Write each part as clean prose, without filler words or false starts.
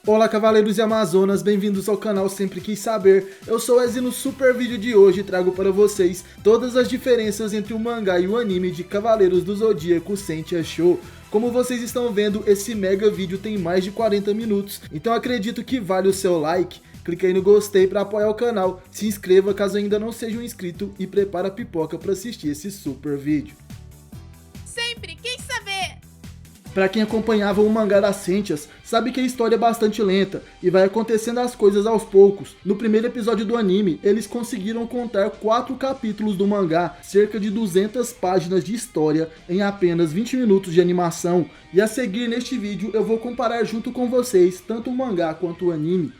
Olá cavaleiros e amazonas, bem-vindos ao canal Sempre Quis Saber. Eu sou o Ez e no super vídeo de hoje trago para vocês todas as diferenças entre o mangá e o anime de Cavaleiros do Zodíaco Sentia Show. Como vocês estão vendo, esse mega vídeo tem mais de 40 minutos, então acredito que vale o seu like. Clique aí no gostei para apoiar o canal, se inscreva caso ainda não seja um inscrito e prepara a pipoca para assistir esse super vídeo. Sempre quis saber! Pra quem acompanhava o mangá das Sentias, sabe que a história é bastante lenta e vai acontecendo as coisas aos poucos. No primeiro episódio do anime, eles conseguiram contar 4 capítulos do mangá, cerca de 200 páginas de história em apenas 20 minutos de animação. E a seguir neste vídeo eu vou comparar junto com vocês tanto o mangá quanto o anime.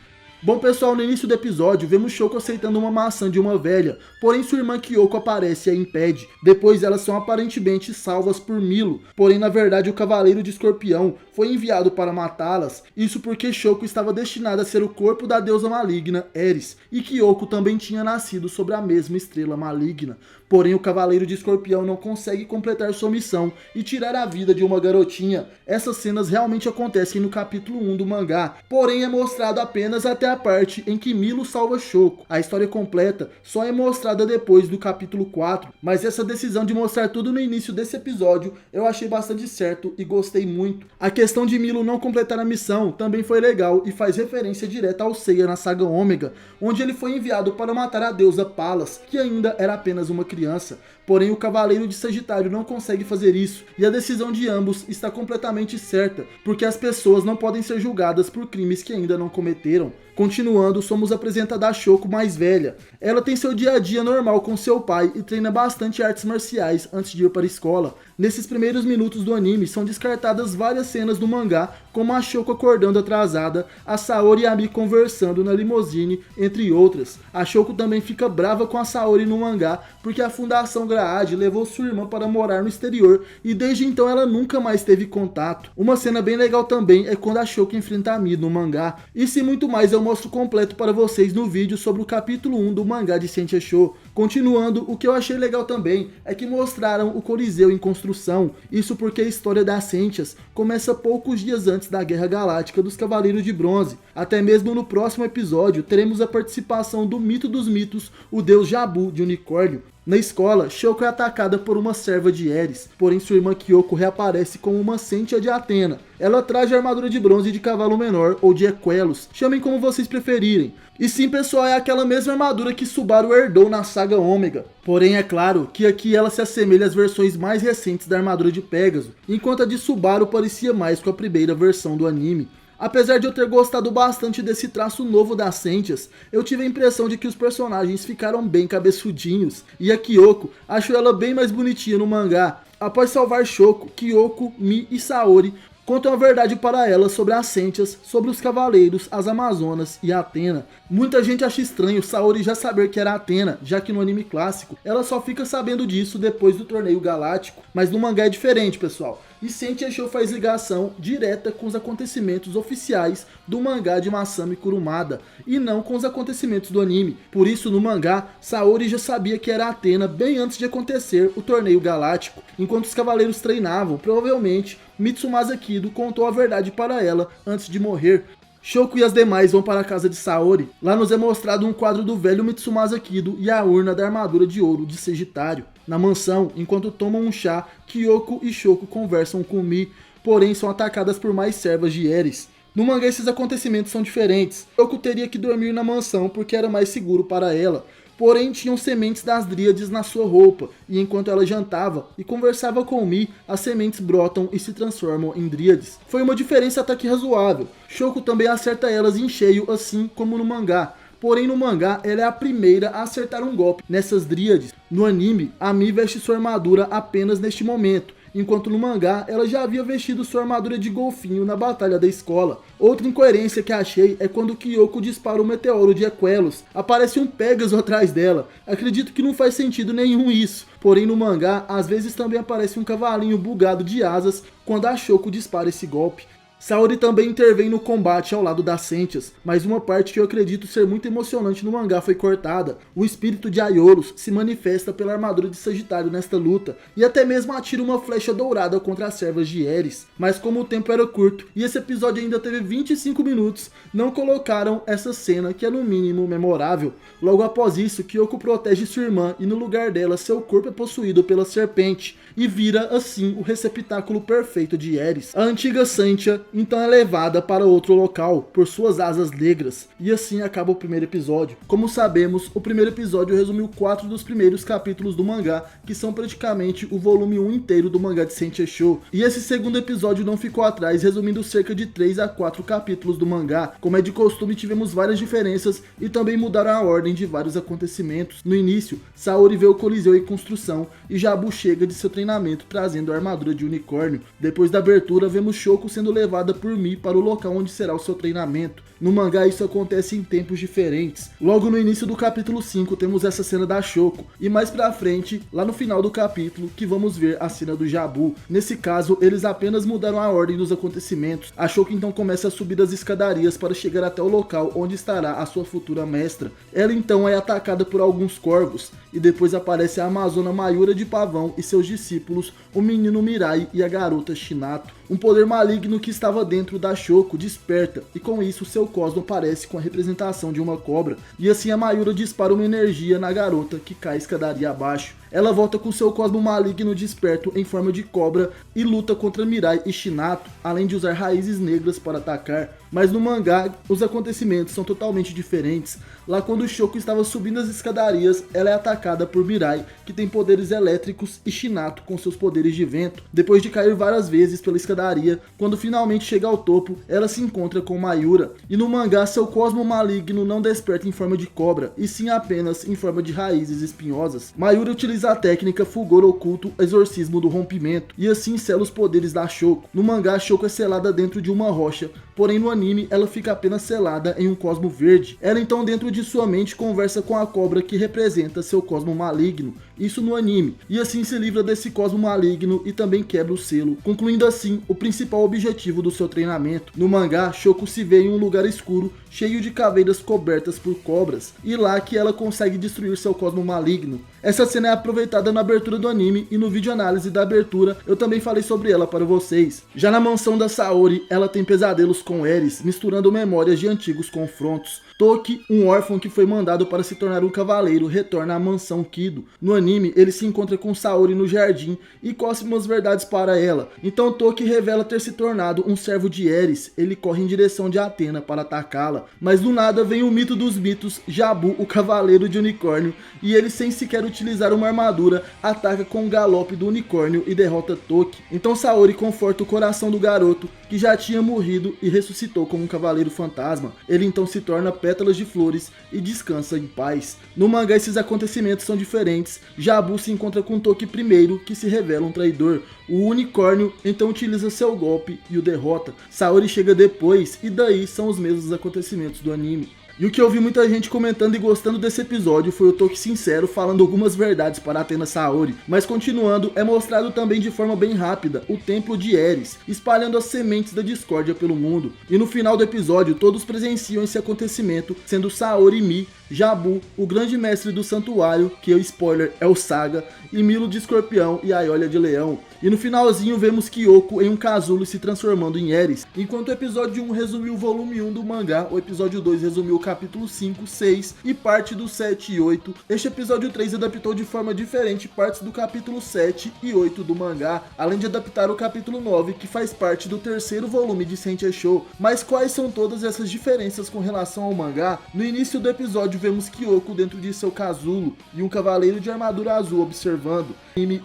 Bom pessoal, no início do episódio, vemos Shoko aceitando uma maçã de uma velha, porém sua irmã Kyoko aparece e a impede. Depois elas são aparentemente salvas por Milo, porém na verdade o Cavaleiro de Escorpião foi enviado para matá-las, isso porque Shoko estava destinada a ser o corpo da deusa maligna Eris, e Kyoko também tinha nascido sobre a mesma estrela maligna. Porém o Cavaleiro de Escorpião não consegue completar sua missão e tirar a vida de uma garotinha. Essas cenas realmente acontecem no capítulo 1 do mangá, porém é mostrado apenas até a parte em que Milo salva Shoko. A história completa só é mostrada depois do capítulo 4, mas essa decisão de mostrar tudo no início desse episódio eu achei bastante certo e gostei muito. A questão de Milo não completar a missão também foi legal e faz referência direta ao Seiya na saga Ômega, onde ele foi enviado para matar a deusa Palas, que ainda era apenas uma criança. Porém o Cavaleiro de Sagitário não consegue fazer isso, e a decisão de ambos está completamente certa, porque as pessoas não podem ser julgadas por crimes que ainda não cometeram. Continuando, somos apresentados a Shoko mais velha. Ela tem seu dia a dia normal com seu pai e treina bastante artes marciais antes de ir para a escola. Nesses primeiros minutos do anime são descartadas várias cenas do mangá, como a Shoko acordando atrasada, a Saori e a Mi conversando na limusine, entre outras. A Shoko também fica brava com a Saori no mangá, porque a Fundação Graad levou sua irmã para morar no exterior e desde então ela nunca mais teve contato. Uma cena bem legal também é quando a Shoko enfrenta a Mi no mangá. Isso e muito mais eu mostro completo para vocês no vídeo sobre o capítulo 1 do mangá de Sentia Show. Continuando, o que eu achei legal também é que mostraram o Coliseu em construção, isso porque a história das Sentias começa poucos dias antes da Guerra Galáctica dos Cavaleiros de Bronze. Até mesmo no próximo episódio teremos a participação do mito dos mitos, o deus Jabu de unicórnio. Na escola, Shoko é atacada por uma serva de Eris, porém sua irmã Kyoko reaparece como uma Sentia de Atena. Ela traz a armadura de bronze de cavalo menor ou de Equelos, chamem como vocês preferirem. E sim pessoal, é aquela mesma armadura que Subaru herdou na saga Ômega. Porém é claro que aqui ela se assemelha às versões mais recentes da armadura de Pégaso, enquanto a de Subaru parecia mais com a primeira versão do anime. Apesar de eu ter gostado bastante desse traço novo das Sentias, eu tive a impressão de que os personagens ficaram bem cabeçudinhos, e a Kyoko, acho ela bem mais bonitinha no mangá. Após salvar Shoko, Kyoko, Mi e Saori contam a verdade para ela sobre as Sentias, sobre os Cavaleiros, as Amazonas e Atena. Muita gente acha estranho Saori já saber que era Atena, já que no anime clássico ela só fica sabendo disso depois do torneio galáctico, mas no mangá é diferente pessoal. E Sentia Show faz ligação direta com os acontecimentos oficiais do mangá de Masami Kurumada, e não com os acontecimentos do anime. Por isso no mangá, Saori já sabia que era Atena bem antes de acontecer o torneio galáctico. Enquanto os cavaleiros treinavam, provavelmente Mitsumasa Kido contou a verdade para ela antes de morrer. Shoko e as demais vão para a casa de Saori. Lá nos é mostrado um quadro do velho Mitsumasa Kido e a urna da armadura de ouro de Sagitário. Na mansão, enquanto tomam um chá, Kyoko e Shoko conversam com Mi, porém são atacadas por mais servas de Eris. No mangá esses acontecimentos são diferentes. Shoko teria que dormir na mansão porque era mais seguro para ela. Porém tinham sementes das dríades na sua roupa, e enquanto ela jantava e conversava com Mi, as sementes brotam e se transformam em dríades. Foi uma diferença até que razoável. Shoko também acerta elas em cheio, assim como no mangá. Porém no mangá ela é a primeira a acertar um golpe nessas dríades. No anime, a Mi veste sua armadura apenas neste momento, enquanto no mangá ela já havia vestido sua armadura de golfinho na batalha da escola. Outra incoerência que achei é quando Kyoko dispara o meteoro de Equelos, aparece um Pégaso atrás dela. Acredito que não faz sentido nenhum isso, porém no mangá às vezes também aparece um cavalinho bugado de asas quando a Shoko dispara esse golpe. Saori também intervém no combate ao lado das Sentias, mas uma parte que eu acredito ser muito emocionante no mangá foi cortada. O espírito de Aiolos se manifesta pela armadura de Sagitário nesta luta, e até mesmo atira uma flecha dourada contra as servas de Ares. Mas como o tempo era curto, e esse episódio ainda teve 25 minutos, não colocaram essa cena que é no mínimo memorável. Logo após isso, Kyoko protege sua irmã e no lugar dela seu corpo é possuído pela serpente, e vira assim o receptáculo perfeito de Ares. A antiga Sentia então é levada para outro local por suas asas negras, e assim acaba o primeiro episódio. Como sabemos, o primeiro episódio resumiu 4 dos primeiros capítulos do mangá, que são praticamente o volume 1 inteiro do mangá de Sentia Show, e esse segundo episódio não ficou atrás, resumindo cerca de 3 a 4 capítulos do mangá. Como é de costume, tivemos várias diferenças e também mudaram a ordem de vários acontecimentos. No início, Saori vê o Coliseu em construção e Jabu chega de seu treinamento trazendo a armadura de unicórnio. Depois da abertura, vemos Shoko sendo levada por Mi para o local onde será o seu treinamento. No mangá isso acontece em tempos diferentes. Logo no início do capítulo 5 temos essa cena da Shoko, e mais pra frente, lá no final do capítulo, que vamos ver a cena do Jabu. Nesse caso, eles apenas mudaram a ordem dos acontecimentos. A Shoko então começa a subir as escadarias para chegar até o local onde estará a sua futura mestra. Ela então é atacada por alguns corvos, e depois aparece a Amazona Mayura de Pavão e seus discípulos, o menino Mirai e a garota Shinato. Um poder maligno que estava dentro da Shoko desperta, e com isso seu cosmo aparece com a representação de uma cobra, e assim a Mayura dispara uma energia na garota que cai a escadaria abaixo. Ela volta com seu cosmo maligno desperto em forma de cobra e luta contra Mirai e Shinato, além de usar raízes negras para atacar. Mas no mangá, os acontecimentos são totalmente diferentes. Lá quando Shoko estava subindo as escadarias, ela é atacada por Mirai, que tem poderes elétricos, e Shinato com seus poderes de vento. Depois de cair várias vezes pela escadaria, quando finalmente chega ao topo, ela se encontra com Mayura. E no mangá, seu cosmo maligno não desperta em forma de cobra, e sim apenas em forma de raízes espinhosas. Mayura utiliza a técnica Fulgor Oculto Exorcismo do Rompimento, e assim sela os poderes da Shoko. No mangá, Shoko é selada dentro de uma rocha, porém no anime ela fica apenas selada em um cosmo verde. Ela então dentro de sua mente conversa com a cobra que representa seu cosmo maligno, isso no anime, e assim se livra desse cosmo maligno e também quebra o selo, concluindo assim o principal objetivo do seu treinamento. No mangá, Shoko se vê em um lugar escuro, cheio de caveiras cobertas por cobras, e lá que ela consegue destruir seu cosmo maligno. Essa cena é aproveitada na abertura do anime, e no vídeo análise da abertura eu também falei sobre ela para vocês. Já na mansão da Saori, ela tem pesadelos com Ares, misturando memórias de antigos confrontos. Toki, um órfão que foi mandado para se tornar um cavaleiro, retorna à mansão Kido. No anime, ele se encontra com Saori no jardim e cospe umas verdades para ela. Então Toki revela ter se tornado um servo de Ares. Ele corre em direção de Atena para atacá-la. Mas do nada vem o mito dos mitos, Jabu, o cavaleiro de unicórnio, e ele sem sequer utilizar uma armadura, ataca com o galope do unicórnio e derrota Toki. Então Saori conforta o coração do garoto, que já tinha morrido e ressuscitou como um cavaleiro fantasma. Ele então se torna pétalas de flores e descansa em paz. No mangá esses acontecimentos são diferentes. Jabu se encontra com Toki primeiro, que se revela um traidor. O unicórnio então utiliza seu golpe e o derrota. Saori chega depois, e daí são os mesmos acontecimentos do anime. E o que eu vi muita gente comentando e gostando desse episódio foi o Toki sincero falando algumas verdades para Athena Saori. Mas continuando, é mostrado também de forma bem rápida o templo de Ares, espalhando as sementes da discórdia pelo mundo. E no final do episódio, todos presenciam esse acontecimento, sendo Saori e Mi, Jabu, o grande mestre do santuário, que o spoiler é o Saga, e Milo de escorpião e Aiolia de leão. E no finalzinho vemos Kyoko em um casulo se transformando em Ares. Enquanto o episódio 1 resumiu o volume 1 do mangá, o episódio 2 resumiu o capítulo 5, 6 e parte do 7 e 8. Este episódio 3 adaptou de forma diferente partes do capítulo 7 e 8 do mangá, além de adaptar o capítulo 9, que faz parte do terceiro volume de Sentia Show. Mas quais são todas essas diferenças com relação ao mangá? No início do episódio vemos Kyoko dentro de seu casulo e um cavaleiro de armadura azul observando.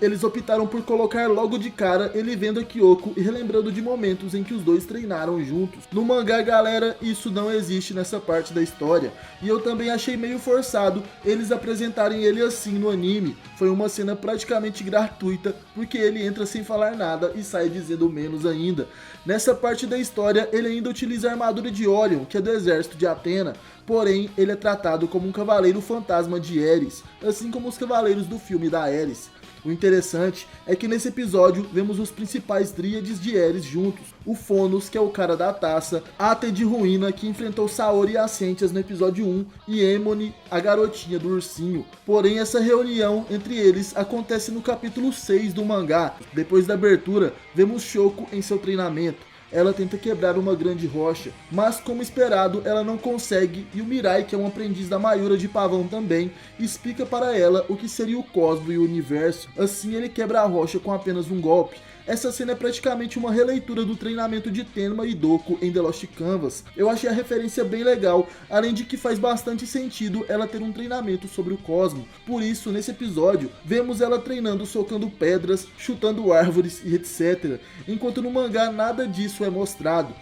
Eles optaram por colocar logo de cara ele vendo a Kyoko e relembrando de momentos em que os dois treinaram juntos. No mangá, galera, isso não existe nessa parte da história, e eu também achei meio forçado eles apresentarem ele assim no anime. Foi uma cena praticamente gratuita, porque ele entra sem falar nada e sai dizendo menos ainda. Nessa parte da história, ele ainda utiliza a armadura de Orion, que é do exército de Atena, porém ele é tratado como um cavaleiro fantasma de Ares, assim como os cavaleiros do filme da Ares. O interessante é que nesse episódio vemos os principais dríades de Ares juntos. O Fonos, que é o cara da taça, Ate de Ruína, que enfrentou Saori e as Sentias no episódio 1, e Emone, a garotinha do ursinho. Porém, essa reunião entre eles acontece no capítulo 6 do mangá. Depois da abertura, vemos Shoko em seu treinamento. Ela tenta quebrar uma grande rocha, mas como esperado, ela não consegue, e o Mirai, que é um aprendiz da Mayura de Pavão também, explica para ela o que seria o cosmo e o universo. Assim ele quebra a rocha com apenas um golpe. Essa cena é praticamente uma releitura do treinamento de Tenma e Doku em The Lost Canvas. Eu achei a referência bem legal, além de que faz bastante sentido ela ter um treinamento sobre o cosmo. Por isso, nesse episódio, vemos ela treinando socando pedras, chutando árvores e etc. Enquanto no mangá nada disso é mostrado.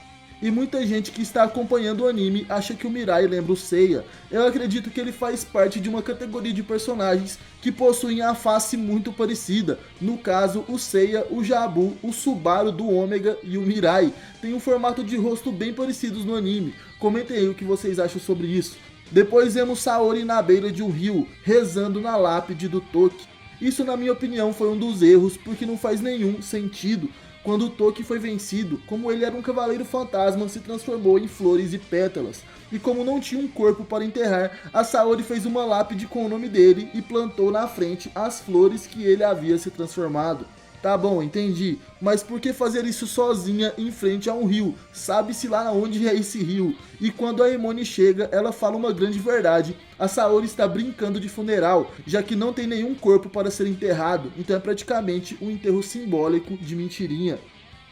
E muita gente que está acompanhando o anime acha que o Mirai lembra o Seiya. Eu acredito que ele faz parte de uma categoria de personagens que possuem a face muito parecida. No caso, o Seiya, o Jabu, o Subaru do Ômega e o Mirai têm um formato de rosto bem parecidos no anime. Comentem aí o que vocês acham sobre isso. Depois vemos Saori na beira de um rio, rezando na lápide do Toki. Isso, na minha opinião, foi um dos erros, porque não faz nenhum sentido. Quando o Toki foi vencido, como ele era um cavaleiro fantasma, se transformou em flores e pétalas. E como não tinha um corpo para enterrar, a Saori fez uma lápide com o nome dele e plantou na frente as flores que ele havia se transformado. Tá bom, entendi, mas por que fazer isso sozinha em frente a um rio? Sabe-se lá onde é esse rio? E quando a Emone chega, ela fala uma grande verdade. A Saori está brincando de funeral, já que não tem nenhum corpo para ser enterrado, então é praticamente um enterro simbólico de mentirinha.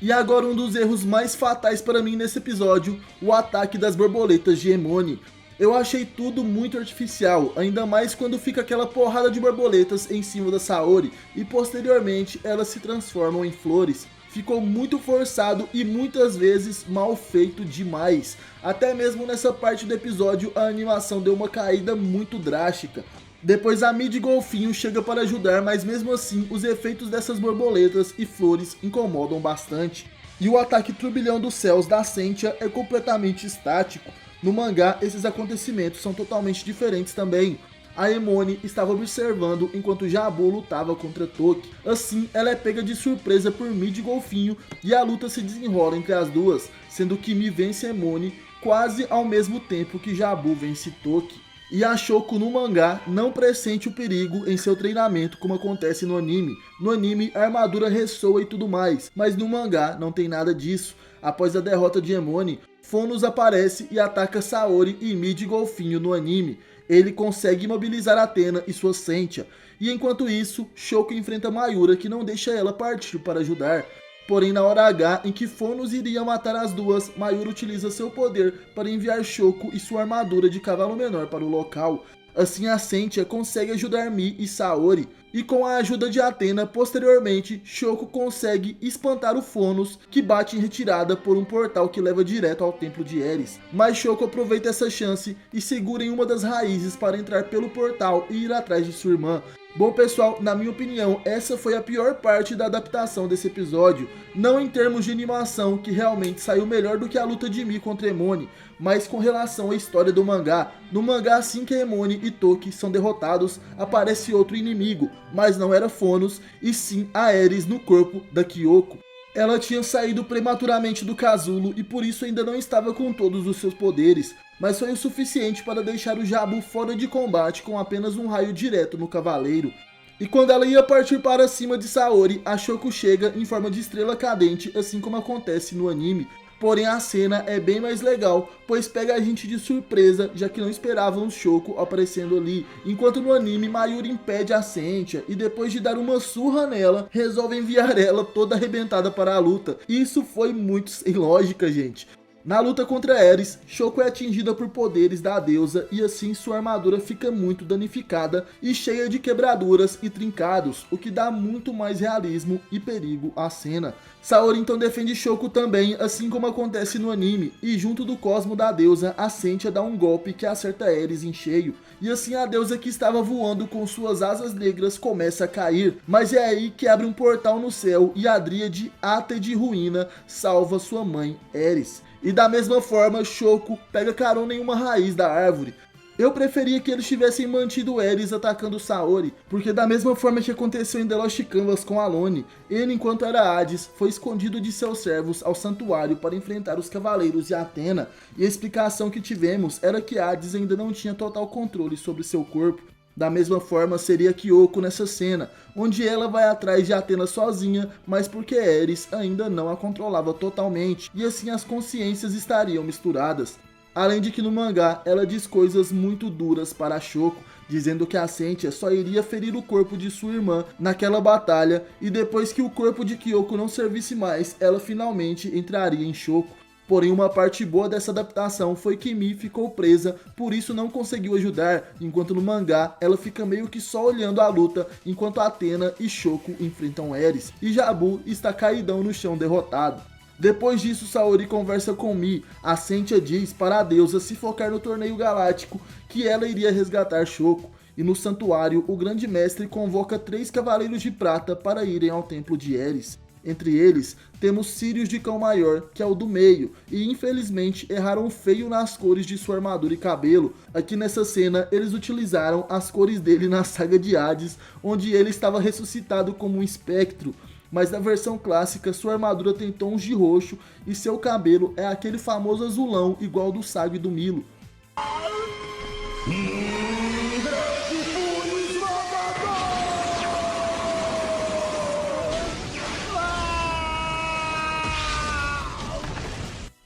E agora um dos erros mais fatais para mim nesse episódio, o ataque das borboletas de Emone. Eu achei tudo muito artificial, ainda mais quando fica aquela porrada de borboletas em cima da Saori e posteriormente elas se transformam em flores. Ficou muito forçado e muitas vezes mal feito demais. Até mesmo nessa parte do episódio a animação deu uma caída muito drástica. Depois a Mid Golfinho chega para ajudar, mas mesmo assim os efeitos dessas borboletas e flores incomodam bastante. E o ataque turbilhão dos céus da Sentia é completamente estático. No mangá, esses acontecimentos são totalmente diferentes também. A Emone estava observando enquanto Jabu lutava contra Toki. Assim, ela é pega de surpresa por Mid Golfinho e a luta se desenrola entre as duas, sendo que Mi vence Emone quase ao mesmo tempo que Jabu vence Toki. E a Shoko no mangá não pressente o perigo em seu treinamento como acontece no anime. No anime a armadura ressoa e tudo mais, mas no mangá não tem nada disso. Após a derrota de Emone, Fonos aparece e ataca Saori e Mid Golfinho no anime. Ele consegue imobilizar Athena e sua Sentia. E enquanto isso, Shoko enfrenta Mayura, que não deixa ela partir para ajudar. Porém, na hora H em que Fonos iria matar as duas, Mayura utiliza seu poder para enviar Shoko e sua armadura de cavalo menor para o local. Assim a Sentia consegue ajudar Mi e Saori. E com a ajuda de Athena, posteriormente, Shoko consegue espantar o Fonos, que bate em retirada por um portal que leva direto ao templo de Ares. Mas Shoko aproveita essa chance e segura em uma das raízes para entrar pelo portal e ir atrás de sua irmã. Bom pessoal, na minha opinião, essa foi a pior parte da adaptação desse episódio. Não em termos de animação, que realmente saiu melhor do que a luta de Mi contra Emone, mas com relação à história do mangá. No mangá, assim que Emone e Toki são derrotados, aparece outro inimigo, mas não era Fonos, e sim a Ares no corpo da Kyoko. Ela tinha saído prematuramente do casulo e por isso ainda não estava com todos os seus poderes, mas foi o suficiente para deixar o Jabu fora de combate com apenas um raio direto no cavaleiro. E quando ela ia partir para cima de Saori, a Shoko chega em forma de estrela cadente, assim como acontece no anime. Porém a cena é bem mais legal, pois pega a gente de surpresa, já que não esperávamos Shoko aparecendo ali. Enquanto no anime, Mayura impede a Sentia e depois de dar uma surra nela, resolve enviar ela toda arrebentada para a luta. Isso foi muito sem lógica, gente. Na luta contra Ares, Shoko é atingida por poderes da deusa e assim sua armadura fica muito danificada e cheia de quebraduras e trincados, o que dá muito mais realismo e perigo à cena. Saori então defende Shoko também, assim como acontece no anime, e junto do cosmo da deusa, a Sentia dá um golpe que acerta Ares em cheio. E assim a deusa que estava voando com suas asas negras começa a cair, mas é aí que abre um portal no céu e a dríade Ate de Ruína salva sua mãe Ares. E da mesma forma, Shoko pega carona em uma raiz da árvore. Eu preferia que eles tivessem mantido Ares atacando Saori, porque da mesma forma que aconteceu em The Lost Canvas com Alone, ele, enquanto era Hades, foi escondido de seus servos ao santuário para enfrentar os cavaleiros de Athena, e a explicação que tivemos era que Hades ainda não tinha total controle sobre seu corpo. Da mesma forma seria Kyoko nessa cena, onde ela vai atrás de Athena sozinha, mas porque Ares ainda não a controlava totalmente, e assim as consciências estariam misturadas. Além de que no mangá ela diz coisas muito duras para Shoko, dizendo que a Sentia só iria ferir o corpo de sua irmã naquela batalha, e depois que o corpo de Kyoko não servisse mais, ela finalmente entraria em Shoko. Porém, uma parte boa dessa adaptação foi que Mi ficou presa, por isso não conseguiu ajudar, enquanto no mangá ela fica meio que só olhando a luta, enquanto Athena e Shoko enfrentam Ares, e Jabu está caidão no chão derrotado. Depois disso, Saori conversa com Mi. A Sentia diz para a deusa se focar no torneio galáctico, que ela iria resgatar Shoko. E no santuário, o grande mestre convoca 3 cavaleiros de prata para irem ao templo de Ares. Entre eles, temos Sirius de Cão Maior, que é o do meio, e infelizmente erraram feio nas cores de sua armadura e cabelo. Aqui nessa cena, eles utilizaram as cores dele na saga de Hades, onde ele estava ressuscitado como um espectro. Mas na versão clássica, sua armadura tem tons de roxo e seu cabelo é aquele famoso azulão igual do Sago e do Milo.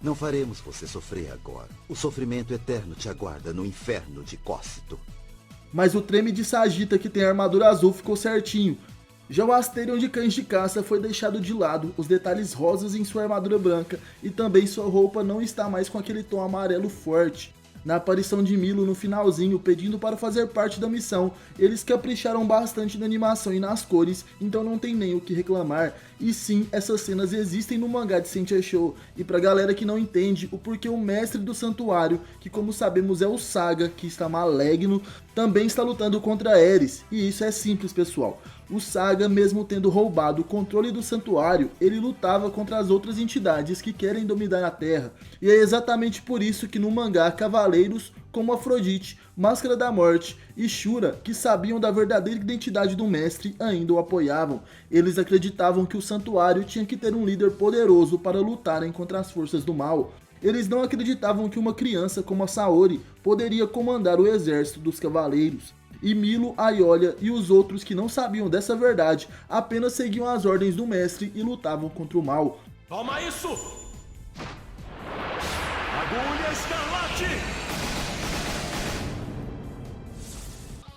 Não faremos você sofrer agora. O sofrimento eterno te aguarda no inferno de Cócito. Mas o treme de Sagitta, que tem a armadura azul, ficou certinho. Já o Asterion de Cães de Caça foi deixado de lado, os detalhes rosas em sua armadura branca, e também sua roupa não está mais com aquele tom amarelo forte. Na aparição de Milo no finalzinho, pedindo para fazer parte da missão, eles capricharam bastante na animação e nas cores, então não tem nem o que reclamar. E sim, essas cenas existem no mangá de Sentia Show, e pra galera que não entende o porquê o mestre do santuário, que como sabemos é o Saga, que está maligno, também está lutando contra Ares, e isso é simples, pessoal. O Saga, mesmo tendo roubado o controle do santuário, ele lutava contra as outras entidades que querem dominar a Terra. E é exatamente por isso que no mangá, cavaleiros como Afrodite, Máscara da Morte e Shura, que sabiam da verdadeira identidade do mestre, ainda o apoiavam. Eles acreditavam que o santuário tinha que ter um líder poderoso para lutarem contra as forças do mal. Eles não acreditavam que uma criança como a Saori poderia comandar o exército dos cavaleiros. E Milo, Aiolia e os outros que não sabiam dessa verdade apenas seguiam as ordens do mestre e lutavam contra o mal. Toma isso! Agulha Escarlate!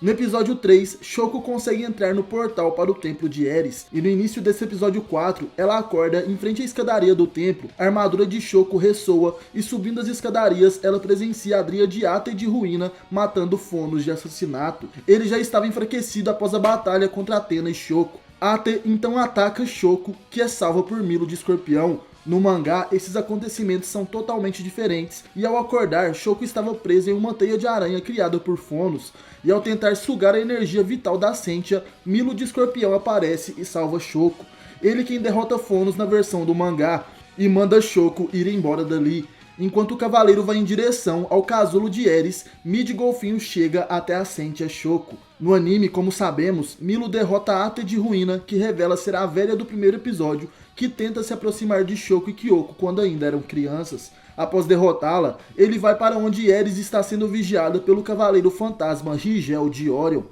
No episódio 3, Shoko consegue entrar no portal para o templo de Ares, e no início desse episódio 4, ela acorda em frente à escadaria do templo, a armadura de Shoko ressoa, e subindo as escadarias, ela presencia a Dríade Ate de Ruína matando Fonos de assassinato. Ele já estava enfraquecido após a batalha contra Athena e Shoko. Ate então ataca Shoko, que é salva por Milo de Escorpião. No mangá, esses acontecimentos são totalmente diferentes, e ao acordar, Shoko estava presa em uma teia de aranha criada por Fonos, e ao tentar sugar a energia vital da Sentia, Milo de Escorpião aparece e salva Shoko. Ele quem derrota Fonos na versão do mangá, e manda Shoko ir embora dali. Enquanto o cavaleiro vai em direção ao casulo de Ares, Mid Golfinho chega até a Sentia Shoko. No anime, como sabemos, Milo derrota Ate de Ruína, que revela ser a velha do primeiro episódio, que tenta se aproximar de Shoko e Kyoko quando ainda eram crianças. Após derrotá-la, ele vai para onde Ares está sendo vigiada pelo cavaleiro fantasma Rigel de Orion.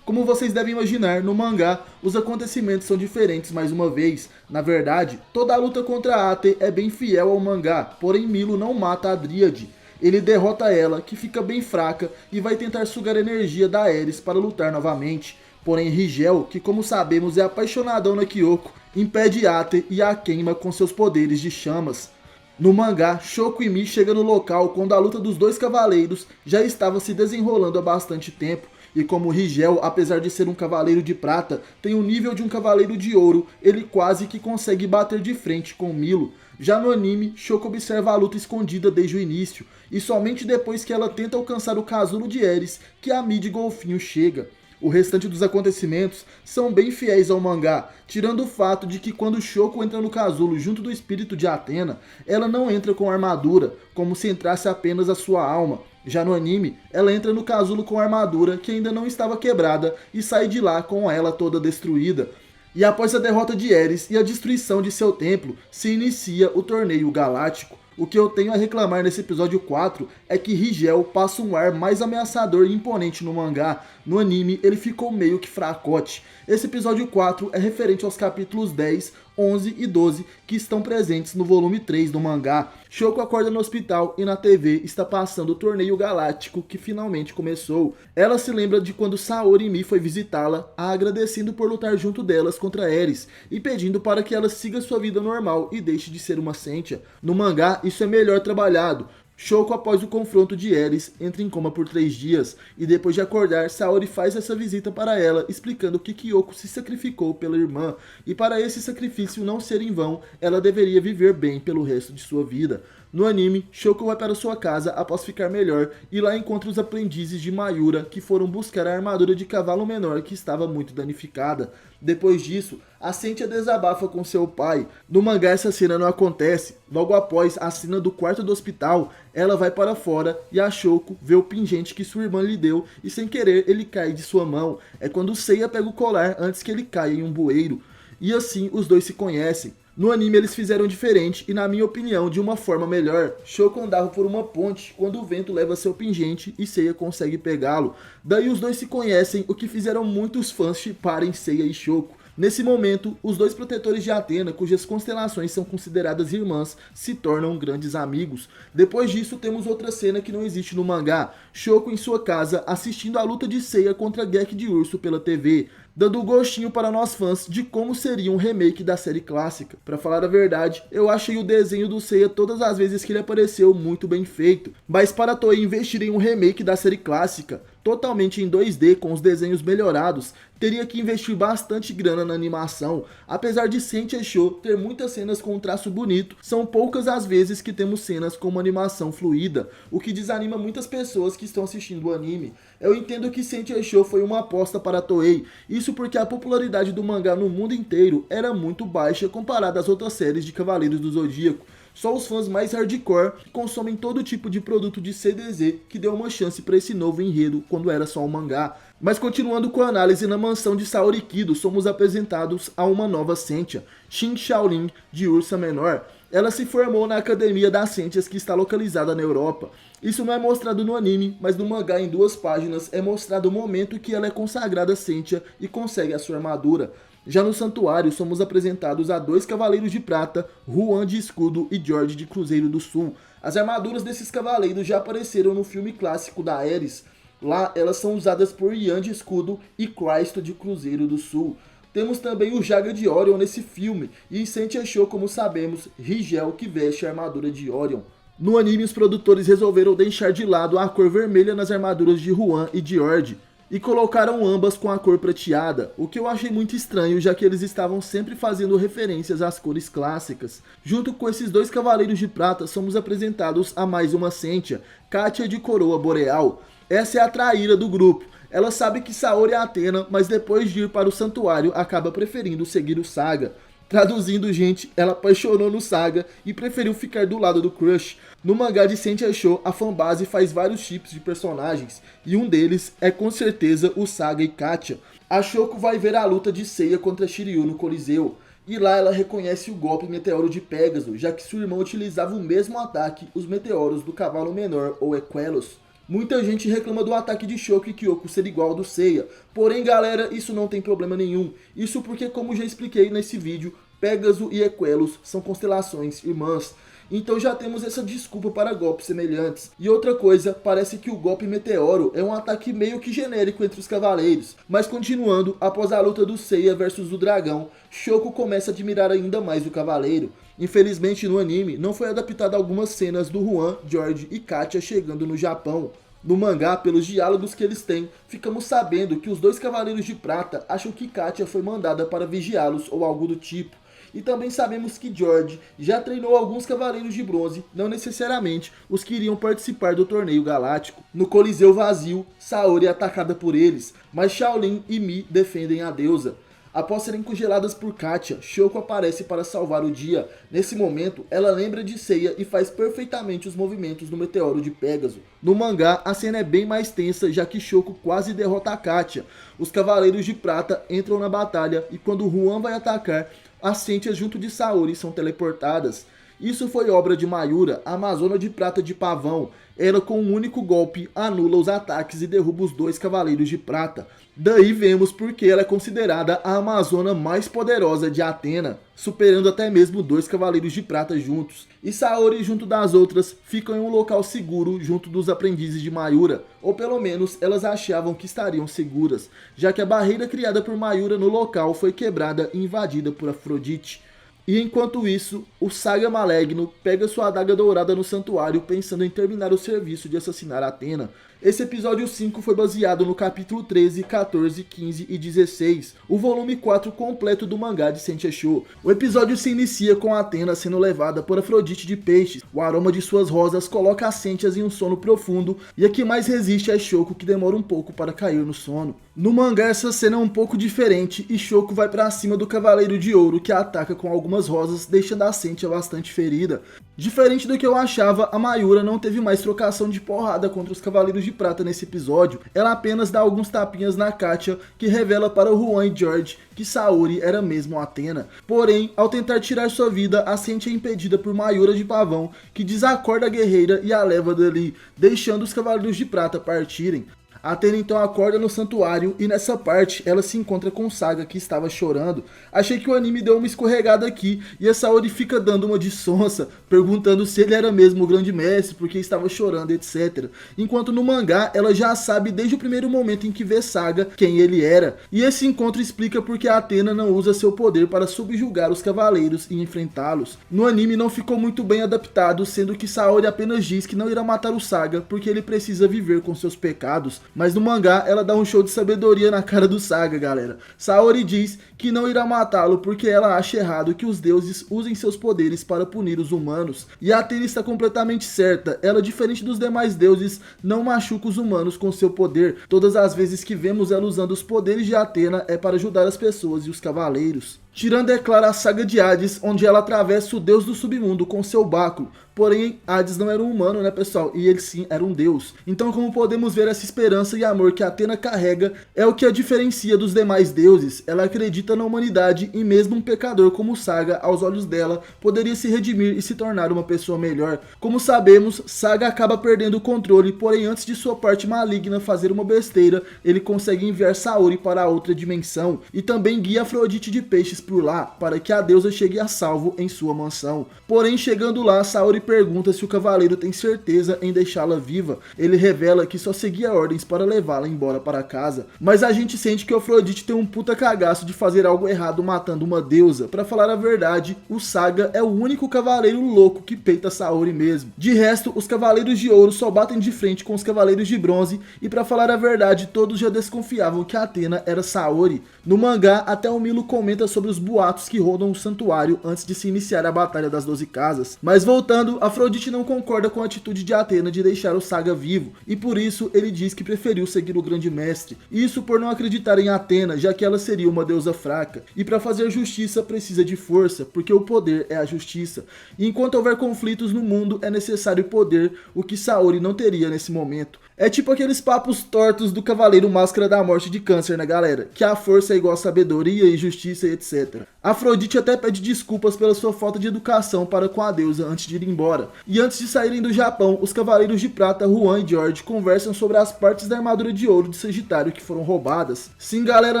Como vocês devem imaginar, no mangá, os acontecimentos são diferentes mais uma vez. Na verdade, toda a luta contra Ate é bem fiel ao mangá, porém Milo não mata a Dríade. Ele derrota ela, que fica bem fraca, e vai tentar sugar a energia da Ares para lutar novamente. Porém Rigel, que como sabemos é apaixonadão na Kyoko, impede Ate e a queima com seus poderes de chamas. No mangá, Shoko e Mi chegam no local quando a luta dos dois cavaleiros já estava se desenrolando há bastante tempo. E como Rigel, apesar de ser um cavaleiro de prata, tem o nível de um cavaleiro de ouro, ele quase que consegue bater de frente com Milo. Já no anime, Shoko observa a luta escondida desde o início, e somente depois que ela tenta alcançar o casulo de Ares, que a Mid Golfinho chega. O restante dos acontecimentos são bem fiéis ao mangá, tirando o fato de que quando Shoko entra no casulo junto do espírito de Athena, ela não entra com armadura, como se entrasse apenas a sua alma. Já no anime, ela entra no casulo com a armadura que ainda não estava quebrada e sai de lá com ela toda destruída. E após a derrota de Ares e a destruição de seu templo, se inicia o torneio galáctico. O que eu tenho a reclamar nesse episódio 4 é que Rigel passa um ar mais ameaçador e imponente no mangá. No anime, ele ficou meio que fracote. Esse episódio 4 é referente aos capítulos 10, 11 e 12 que estão presentes no volume 3 do mangá. Shoko acorda no hospital e na TV está passando o torneio galáctico que finalmente começou. Ela se lembra de quando Saori e Mi foi visitá-la, a agradecendo por lutar junto delas contra Ares e pedindo para que ela siga sua vida normal e deixe de ser uma sentia. No mangá, isso é melhor trabalhado. Shoko, após o confronto de Ares, entra em coma por 3 dias, e depois de acordar, Saori faz essa visita para ela, explicando que Kyoko se sacrificou pela irmã, e para esse sacrifício não ser em vão, ela deveria viver bem pelo resto de sua vida. No anime, Shoko vai para sua casa após ficar melhor, e lá encontra os aprendizes de Mayura, que foram buscar a armadura de cavalo menor que estava muito danificada. Depois disso, a Sentia desabafa com seu pai. No mangá essa cena não acontece. Logo após a cena do quarto do hospital, ela vai para fora e a Shoko vê o pingente que sua irmã lhe deu e sem querer ele cai de sua mão. É quando Seiya pega o colar antes que ele caia em um bueiro. E assim os dois se conhecem. No anime eles fizeram diferente e, na minha opinião, de uma forma melhor. Shoko andava por uma ponte quando o vento leva seu pingente e Seiya consegue pegá-lo. Daí os dois se conhecem, o que fizeram muitos fãs shipparem Seiya e Shoko. Nesse momento, os dois protetores de Athena, cujas constelações são consideradas irmãs, se tornam grandes amigos. Depois disso, temos outra cena que não existe no mangá. Shoko em sua casa, assistindo a luta de Seiya contra Gek de Urso pela TV, dando o gostinho para nós fãs de como seria um remake da série clássica. Pra falar a verdade, eu achei o desenho do Seiya todas as vezes que ele apareceu muito bem feito, mas para a Toei investir em um remake da série clássica, totalmente em 2D com os desenhos melhorados, teria que investir bastante grana na animação. Apesar de Sentia Show ter muitas cenas com um traço bonito, são poucas as vezes que temos cenas com uma animação fluida, o que desanima muitas pessoas que estão assistindo o anime. Eu entendo que Sentia Show foi uma aposta para a Toei, isso porque a popularidade do mangá no mundo inteiro era muito baixa comparada às outras séries de Cavaleiros do Zodíaco. Só os fãs mais hardcore consomem todo tipo de produto de CDZ que deu uma chance para esse novo enredo quando era só um mangá. Mas continuando com a análise, na mansão de Saori Kido somos apresentados a uma nova Sentia, Shin Shaolin de Ursa Menor. Ela se formou na Academia das Sentias que está localizada na Europa. Isso não é mostrado no anime, mas no mangá em 2 páginas é mostrado o momento que ela é consagrada Sentia e consegue a sua armadura. Já no santuário, somos apresentados a 2 cavaleiros de prata, Juan de escudo e George de Cruzeiro do Sul. As armaduras desses cavaleiros já apareceram no filme clássico da Ares. Lá, elas são usadas por Ian de escudo e Christo de Cruzeiro do Sul. Temos também o Jaga de Orion nesse filme, e em Sentia Show, como sabemos, Rigel que veste a armadura de Orion. No anime, os produtores resolveram deixar de lado a cor vermelha nas armaduras de Juan e George, e colocaram ambas com a cor prateada, o que eu achei muito estranho, já que eles estavam sempre fazendo referências às cores clássicas. Junto com esses 2 cavaleiros de prata, somos apresentados a mais uma Sentia, Katia de Coroa Boreal. Essa é a traíra do grupo. Ela sabe que Saori é Athena, mas depois de ir para o santuário, acaba preferindo seguir o Saga. Traduzindo, gente, ela apaixonou no Saga e preferiu ficar do lado do crush. No mangá de Sentia Show, a fanbase faz vários chips de personagens, e um deles é com certeza o Saga e Katia. A Shoko vai ver a luta de Seiya contra Shiryu no Coliseu, e lá ela reconhece o golpe meteoro de Pégaso, já que sua irmã utilizava o mesmo ataque, os meteoros do cavalo menor ou Equelos. Muita gente reclama do ataque de Shoko e Kyoko ser igual ao do Seiya, porém galera, isso não tem problema nenhum. Isso porque, como já expliquei nesse vídeo, Pégaso e Equelos são constelações irmãs. Então já temos essa desculpa para golpes semelhantes. E outra coisa, parece que o golpe meteoro é um ataque meio que genérico entre os cavaleiros. Mas continuando, após a luta do Seiya versus o dragão, Shoko começa a admirar ainda mais o cavaleiro. Infelizmente no anime não foi adaptado algumas cenas do Juan, George e Katia chegando no Japão. No mangá, pelos diálogos que eles têm, ficamos sabendo que os 2 cavaleiros de prata acham que Katia foi mandada para vigiá-los ou algo do tipo. E também sabemos que George já treinou alguns cavaleiros de bronze, não necessariamente os que iriam participar do torneio galáctico. No Coliseu vazio, Saori é atacada por eles, mas Shaolin e Mi defendem a deusa. Após serem congeladas por Katia, Shoko aparece para salvar o dia. Nesse momento, ela lembra de Seiya e faz perfeitamente os movimentos do meteoro de Pégaso. No mangá, a cena é bem mais tensa, já que Shoko quase derrota a Katia. Os Cavaleiros de Prata entram na batalha e quando Ruan vai atacar, as Sentias junto de Saori são teleportadas. Isso foi obra de Mayura, a Amazona de Prata de Pavão. Ela com um único golpe anula os ataques e derruba os 2 Cavaleiros de Prata. Daí vemos porque ela é considerada a Amazona mais poderosa de Athena, superando até mesmo 2 Cavaleiros de Prata juntos. E Saori, junto das outras, ficam em um local seguro junto dos aprendizes de Mayura, ou pelo menos elas achavam que estariam seguras, já que a barreira criada por Mayura no local foi quebrada e invadida por Afrodite. E enquanto isso, o Saga Malegno pega sua adaga dourada no santuário pensando em terminar o serviço de assassinar Athena. Esse episódio 5 foi baseado no capítulo 13, 14, 15 e 16, o volume 4 completo do mangá de Sentia Show. O episódio se inicia com Athena sendo levada por Afrodite de peixes. O aroma de suas rosas coloca as Sentias em um sono profundo e a que mais resiste é Shoko, que demora um pouco para cair no sono. No mangá essa cena é um pouco diferente e Shoko vai pra cima do Cavaleiro de Ouro, que a ataca com algumas rosas, deixando a Sentia bastante ferida. Diferente do que eu achava, a Mayura não teve mais trocação de porrada contra os Cavaleiros de Prata nesse episódio. Ela apenas dá alguns tapinhas na Katia, que revela para o Ruan e George que Saori era mesmo Athena. Porém, ao tentar tirar sua vida, a Sentia é impedida por Mayura de Pavão, que desacorda a guerreira e a leva dali, deixando os Cavaleiros de Prata partirem. Athena então acorda no santuário e nessa parte ela se encontra com Saga, que estava chorando. Achei que o anime deu uma escorregada aqui e a Saori fica dando uma de sonsa, perguntando se ele era mesmo o grande mestre, porque estava chorando, etc. Enquanto no mangá ela já sabe desde o primeiro momento em que vê Saga quem ele era. E esse encontro explica porque a Athena não usa seu poder para subjugar os cavaleiros e enfrentá-los. No anime não ficou muito bem adaptado, sendo que Saori apenas diz que não irá matar o Saga porque ele precisa viver com seus pecados. Mas no mangá ela dá um show de sabedoria na cara do Saga, galera. Saori diz que não irá matá-lo porque ela acha errado que os deuses usem seus poderes para punir os humanos. E a Athena está completamente certa. Ela, diferente dos demais deuses, não machuca os humanos com seu poder. Todas as vezes que vemos ela usando os poderes de Athena é para ajudar as pessoas e os cavaleiros. Tirando, é claro, a saga de Hades, onde ela atravessa o deus do submundo com seu báculo. Porém, Hades não era um humano, né, pessoal? E ele sim era um deus. Então, como podemos ver, essa esperança e amor que Athena carrega é o que a diferencia dos demais deuses. Ela acredita na humanidade e mesmo um pecador como Saga, aos olhos dela, poderia se redimir e se tornar uma pessoa melhor. Como sabemos, Saga acaba perdendo o controle, porém antes de sua parte maligna fazer uma besteira, ele consegue enviar Saori para outra dimensão e também guia Afrodite de peixes por lá, para que a deusa chegue a salvo em sua mansão. Porém, chegando lá, Saori pergunta se o cavaleiro tem certeza em deixá-la viva. Ele revela que só seguia ordens para levá-la embora para casa. Mas a gente sente que o Afrodite tem um puta cagaço de fazer algo errado matando uma deusa. Pra falar a verdade, o Saga é o único cavaleiro louco que peita Saori mesmo. De resto, os Cavaleiros de Ouro só batem de frente com os Cavaleiros de Bronze e pra falar a verdade, todos já desconfiavam que Athena era Saori. No mangá, até o Milo comenta sobre os boatos que rodam o santuário antes de se iniciar a Batalha das 12 Casas. Mas voltando, Afrodite não concorda com a atitude de Athena de deixar o Saga vivo, e por isso ele diz que preferiu seguir o grande mestre. Isso por não acreditar em Athena, já que ela seria uma deusa fraca. E para fazer justiça precisa de força, porque o poder é a justiça. E enquanto houver conflitos no mundo, é necessário poder, o que Saori não teria nesse momento. É tipo aqueles papos tortos do Cavaleiro Máscara da Morte de Câncer, né, galera? Que a força é igual a sabedoria e justiça e etc. Afrodite até pede desculpas pela sua falta de educação para com a deusa antes de ir embora. E antes de saírem do Japão, os Cavaleiros de Prata, Ruan e George, conversam sobre as partes da armadura de ouro de Sagitário que foram roubadas. Sim, galera,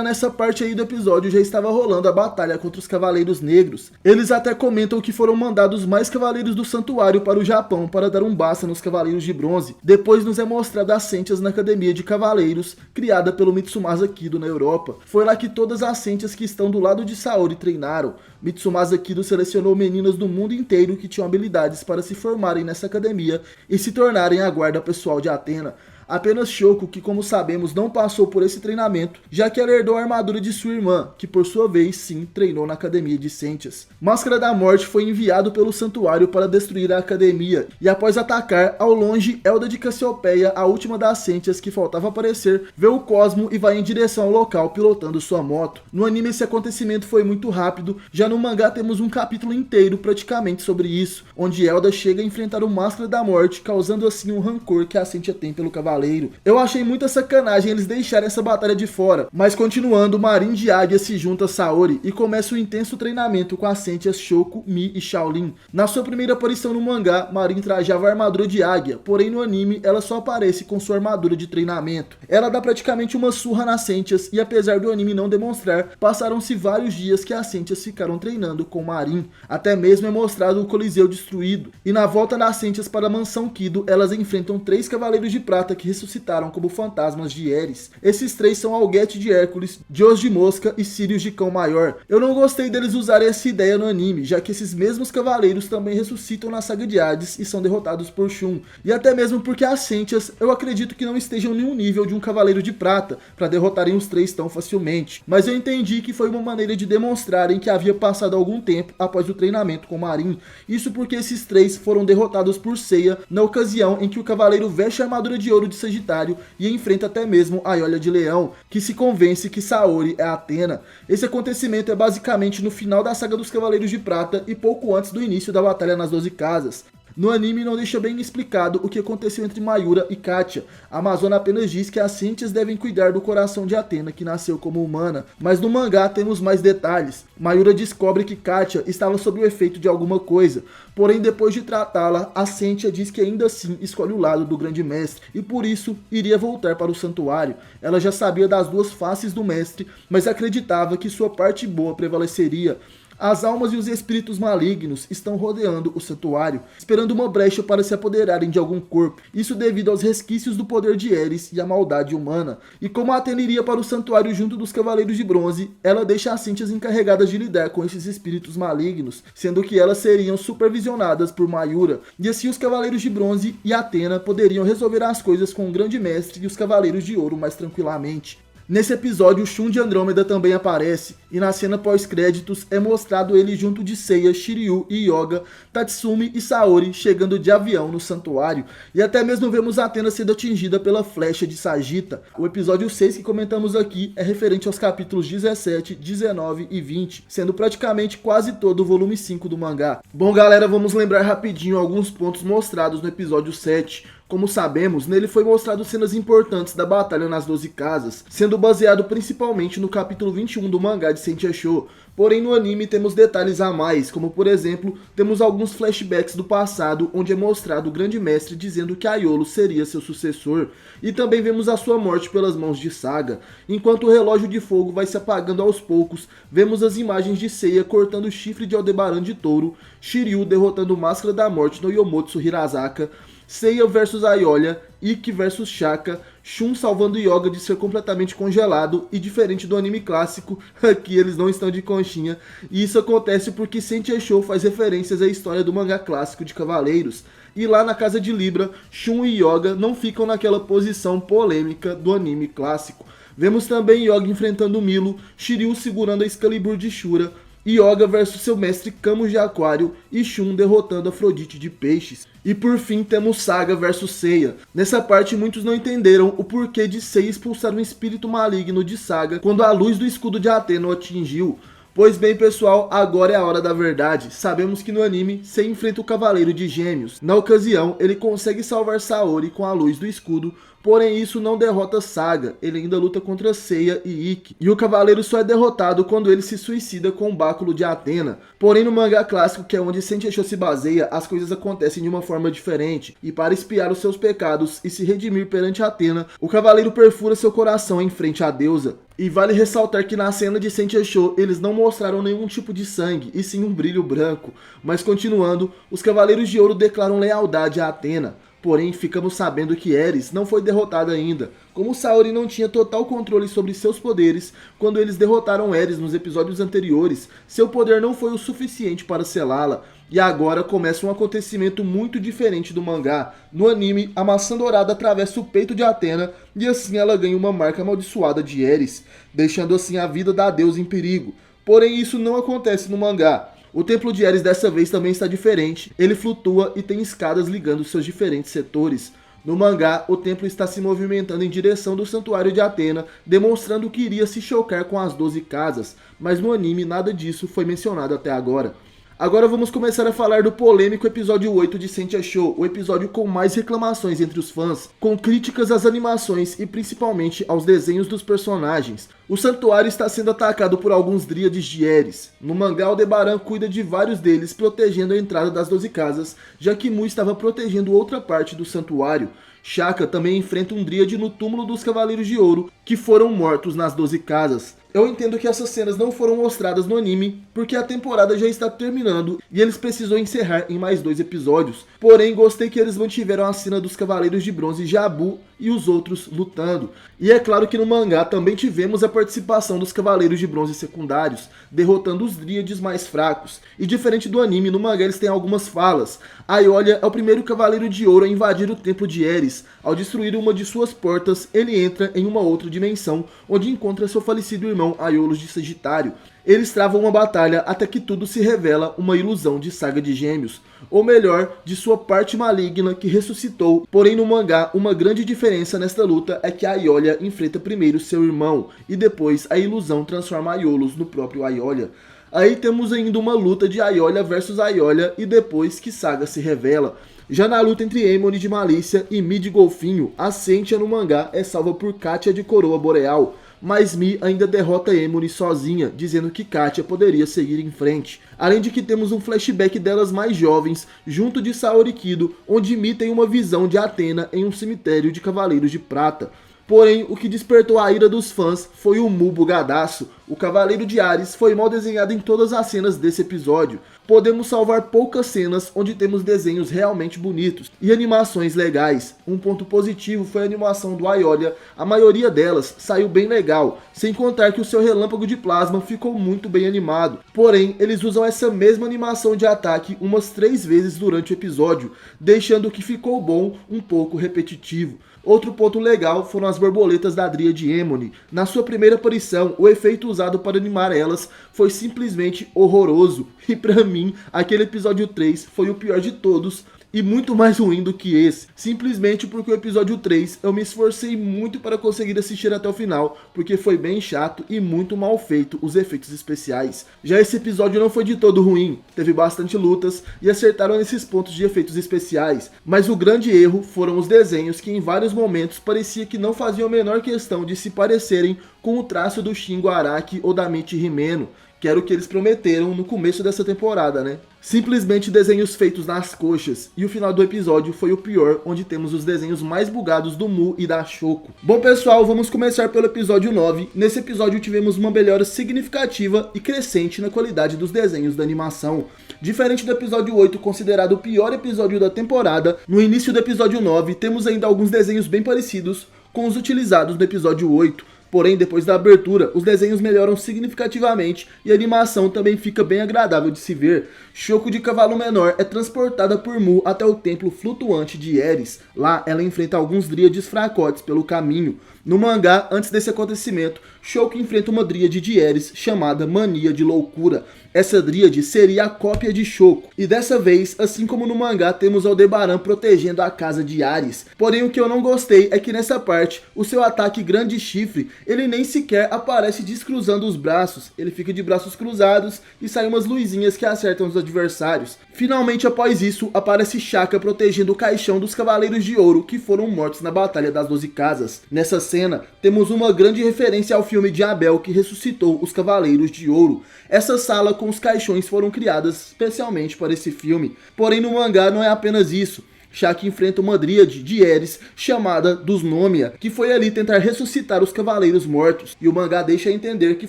nessa parte aí do episódio já estava rolando a batalha contra os Cavaleiros Negros. Eles até comentam que foram mandados mais Cavaleiros do Santuário para o Japão para dar um basta nos Cavaleiros de Bronze. Depois nos é mostrado as Sentias na Academia de Cavaleiros, criada pelo Mitsumasa Kido na Europa. Foi lá que todas as Sentias que estão do lado de Saori treinaram. Mitsumasa Kido selecionou meninas do mundo inteiro que tinham habilidades para se formarem nessa academia e se tornarem a guarda pessoal de Athena. Apenas Shoko, que como sabemos não passou por esse treinamento, já que ela herdou a armadura de sua irmã, que por sua vez sim treinou na academia de Sentias. Máscara da Morte foi enviado pelo santuário para destruir a academia, e após atacar, ao longe, Elda de Cassiopeia, a última das Sentias que faltava aparecer, vê o Cosmo e vai em direção ao local pilotando sua moto. No anime esse acontecimento foi muito rápido, já no mangá temos um capítulo inteiro praticamente sobre isso, onde Elda chega a enfrentar o Máscara da Morte, causando assim um rancor que a Sentia tem pelo cavaleiro. Eu achei muita sacanagem eles deixarem essa batalha de fora, mas continuando, Marin de Águia se junta a Saori e começa um intenso treinamento com as Sentias Shoko, Mi e Shaolin. Na sua primeira aparição no mangá, Marin trajava a armadura de águia, porém no anime ela só aparece com sua armadura de treinamento. Ela dá praticamente uma surra nas Sentias e apesar do anime não demonstrar, passaram-se vários dias que as Sentias ficaram treinando com Marin. Até mesmo é mostrado o Coliseu destruído. E na volta das Sentias para a mansão Kido, elas enfrentam 3 Cavaleiros de Prata que ressuscitaram como fantasmas de Eris. Esses 3 são Algete de Hércules, Dios de Mosca e Sirius de Cão Maior. Eu não gostei deles usarem essa ideia no anime, já que esses mesmos cavaleiros também ressuscitam na saga de Hades e são derrotados por Shun. E até mesmo porque as Sentias, eu acredito que não estejam em um nível de um Cavaleiro de Prata para derrotarem os 3 tão facilmente. Mas eu entendi que foi uma maneira de demonstrarem que havia passado algum tempo após o treinamento com Marin. Isso porque esses 3 foram derrotados por Seiya na ocasião em que o cavaleiro veste a armadura de ouro de Sagitário e enfrenta até mesmo a Olha de Leão, que se convence que Saori é Athena. Esse acontecimento é basicamente no final da saga dos Cavaleiros de Prata e pouco antes do início da Batalha nas 12 Casas. No anime não deixa bem explicado o que aconteceu entre Mayura e Katia. A Amazona apenas diz que as Sentias devem cuidar do coração de Athena, que nasceu como humana. Mas no mangá temos mais detalhes. Mayura descobre que Katia estava sob o efeito de alguma coisa. Porém, depois de tratá-la, a Sentia diz que ainda assim escolhe o lado do grande mestre. E por isso, iria voltar para o santuário. Ela já sabia das duas faces do mestre, mas acreditava que sua parte boa prevaleceria. As almas e os espíritos malignos estão rodeando o santuário, esperando uma brecha para se apoderarem de algum corpo. Isso devido aos resquícios do poder de Eris e à maldade humana. E como a Athena iria para o santuário junto dos Cavaleiros de Bronze, ela deixa as Sentias encarregadas de lidar com esses espíritos malignos, sendo que elas seriam supervisionadas por Mayura. E assim os Cavaleiros de Bronze e Athena poderiam resolver as coisas com o Grande Mestre e os Cavaleiros de Ouro mais tranquilamente. Nesse episódio, o Shun de Andrômeda também aparece, e na cena pós-créditos é mostrado ele junto de Seiya, Shiryu e Yoga, Tatsumi e Saori chegando de avião no santuário, e até mesmo vemos Athena sendo atingida pela flecha de Sagitta. O episódio 6 que comentamos aqui é referente aos capítulos 17, 19 e 20, sendo praticamente quase todo o volume 5 do mangá. Bom galera, vamos lembrar rapidinho alguns pontos mostrados no episódio 7. Como sabemos, nele foi mostrado cenas importantes da batalha nas 12 casas, sendo baseado principalmente no capítulo 21 do mangá de Sentia Show. Porém no anime temos detalhes a mais, como por exemplo, temos alguns flashbacks do passado onde é mostrado o grande mestre dizendo que Aiolo seria seu sucessor, e também vemos a sua morte pelas mãos de Saga. Enquanto o relógio de fogo vai se apagando aos poucos, vemos as imagens de Seiya cortando o chifre de Aldebaran de Touro, Shiryu derrotando o Máscara da Morte no Yomotsu Hirazaka, Seiya vs Aiolia, Ikki vs Shaka, Shun salvando Yoga de ser completamente congelado, e diferente do anime clássico, aqui eles não estão de conchinha, e isso acontece porque Sentia Show faz referências à história do mangá clássico de Cavaleiros, e lá na casa de Libra, Shun e Yoga não ficam naquela posição polêmica do anime clássico. Vemos também Yoga enfrentando Milo, Shiryu segurando a Excalibur de Shura, Yoga versus seu mestre Camus de Aquário e Shun derrotando Afrodite de Peixes. E por fim temos Saga versus Seiya. Nessa parte muitos não entenderam o porquê de Seiya expulsar um espírito maligno de Saga quando a luz do escudo de Athena o atingiu. Pois bem pessoal, agora é a hora da verdade. Sabemos que no anime, Seiya enfrenta o Cavaleiro de Gêmeos. Na ocasião, ele consegue salvar Saori com a luz do escudo, porém isso não derrota Saga, ele ainda luta contra Seiya e Ikki. E o Cavaleiro só é derrotado quando ele se suicida com o báculo de Athena. Porém no mangá clássico, que é onde Sentia Show se baseia, as coisas acontecem de uma forma diferente. E para expiar os seus pecados e se redimir perante Athena, o Cavaleiro perfura seu coração em frente à deusa. E vale ressaltar que na cena de Sentia Show eles não mostraram nenhum tipo de sangue, e sim um brilho branco. Mas continuando, os Cavaleiros de Ouro declaram lealdade a Athena. Porém, ficamos sabendo que Eris não foi derrotada ainda. Como Saori não tinha total controle sobre seus poderes, quando eles derrotaram Eris nos episódios anteriores, seu poder não foi o suficiente para selá-la. E agora começa um acontecimento muito diferente do mangá. No anime, a maçã dourada atravessa o peito de Athena e assim ela ganha uma marca amaldiçoada de Ares, deixando assim a vida da deusa em perigo. Porém, isso não acontece no mangá. O templo de Ares dessa vez também está diferente. Ele flutua e tem escadas ligando seus diferentes setores. No mangá, o templo está se movimentando em direção do santuário de Athena, demonstrando que iria se chocar com as 12 casas, mas no anime nada disso foi mencionado até agora. Agora vamos começar a falar do polêmico episódio 8 de Sentia Show, o episódio com mais reclamações entre os fãs, com críticas às animações e principalmente aos desenhos dos personagens. O santuário está sendo atacado por alguns dríades de Ares. No mangá, Aldebaran cuida de vários deles, protegendo a entrada das 12 casas, já que Mu estava protegendo outra parte do santuário. Shaka também enfrenta um dríade no túmulo dos Cavaleiros de Ouro, que foram mortos nas 12 casas. Eu entendo que essas cenas não foram mostradas no anime, porque a temporada já está terminando e eles precisam encerrar em mais 2 episódios. Porém, gostei que eles mantiveram a cena dos Cavaleiros de Bronze Jabu e os outros lutando. E é claro que no mangá também tivemos a participação dos Cavaleiros de Bronze secundários, derrotando os dríades mais fracos. E diferente do anime, no mangá eles têm algumas falas. Aiolia é o primeiro Cavaleiro de Ouro a invadir o Templo de Ares. Ao destruir uma de suas portas, ele entra em uma outra dimensão, onde encontra seu falecido irmão Aiolos de Sagitário. Eles travam uma batalha até que tudo se revela uma ilusão de Saga de Gêmeos, ou melhor, de sua parte maligna que ressuscitou. Porém no mangá, uma grande diferença nesta luta é que a Aiolia enfrenta primeiro seu irmão, e depois a ilusão transforma Aiolos no próprio Aiolia. Aí temos ainda uma luta de Aiolia versus Aiolia e depois que Saga se revela. Já na luta entre Emone de Malícia e Mi de Golfinho, a Sentia no mangá é salva por Katia de Coroa Boreal, mas Mi ainda derrota Emone sozinha, dizendo que Katia poderia seguir em frente. Além de que temos um flashback delas mais jovens, junto de Saori Kido, onde Mi tem uma visão de Athena em um cemitério de Cavaleiros de Prata. Porém, o que despertou a ira dos fãs foi o Mu bugadaço. O Cavaleiro de Ares foi mal desenhado em todas as cenas desse episódio. Podemos salvar poucas cenas onde temos desenhos realmente bonitos e animações legais. Um ponto positivo foi a animação do Aiolia, a maioria delas saiu bem legal, sem contar que o seu relâmpago de plasma ficou muito bem animado. Porém, eles usam essa mesma animação de ataque umas 3 vezes durante o episódio, deixando o que ficou bom um pouco repetitivo. Outro ponto legal foram as borboletas da Dríade Emone. Na sua primeira aparição, o efeito usado para animar elas foi simplesmente horroroso. E pra mim, aquele episódio 3 foi o pior de todos e muito mais ruim do que esse. Simplesmente porque o episódio 3 eu me esforcei muito para conseguir assistir até o final, porque foi bem chato e muito mal feito os efeitos especiais. Já esse episódio não foi de todo ruim, teve bastante lutas e acertaram nesses pontos de efeitos especiais, mas o grande erro foram os desenhos que em vários momentos parecia que não faziam a menor questão de se parecerem com o traço do Shingo Araki ou da Michi Himeno, que era o que eles prometeram no começo dessa temporada, né? Simplesmente desenhos feitos nas coxas, e o final do episódio foi o pior, onde temos os desenhos mais bugados do Mu e da Shoko. Bom pessoal, vamos começar pelo episódio 9. Nesse episódio tivemos uma melhora significativa e crescente na qualidade dos desenhos da animação. Diferente do episódio 8, considerado o pior episódio da temporada, no início do episódio 9 temos ainda alguns desenhos bem parecidos com os utilizados no episódio 8. Porém, depois da abertura, os desenhos melhoram significativamente e a animação também fica bem agradável de se ver. Shoko de Cavalo Menor é transportada por Mu até o templo flutuante de Ares. Lá, ela enfrenta alguns dríades fracotes pelo caminho. No mangá, antes desse acontecimento, Shoko enfrenta uma dríade de Ares chamada Mania de Loucura. Essa dríade seria a cópia de Shoko. E dessa vez, assim como no mangá, temos Aldebaran protegendo a casa de Ares. Porém, o que eu não gostei é que nessa parte, o seu ataque Grande Chifre, ele nem sequer aparece descruzando os braços. Ele fica de braços cruzados e saem umas luzinhas que acertam os adversários. Finalmente, após isso, aparece Shaka protegendo o caixão dos Cavaleiros de Ouro que foram mortos na Batalha das 12 Casas. Nessa cena, temos uma grande referência ao filme de Abel que ressuscitou os Cavaleiros de Ouro. Essa sala com os caixões foram criadas especialmente para esse filme. Porém, no mangá não é apenas isso. Shaka enfrenta uma dríade de Ares chamada dos Nomia, que foi ali tentar ressuscitar os cavaleiros mortos, e o mangá deixa entender que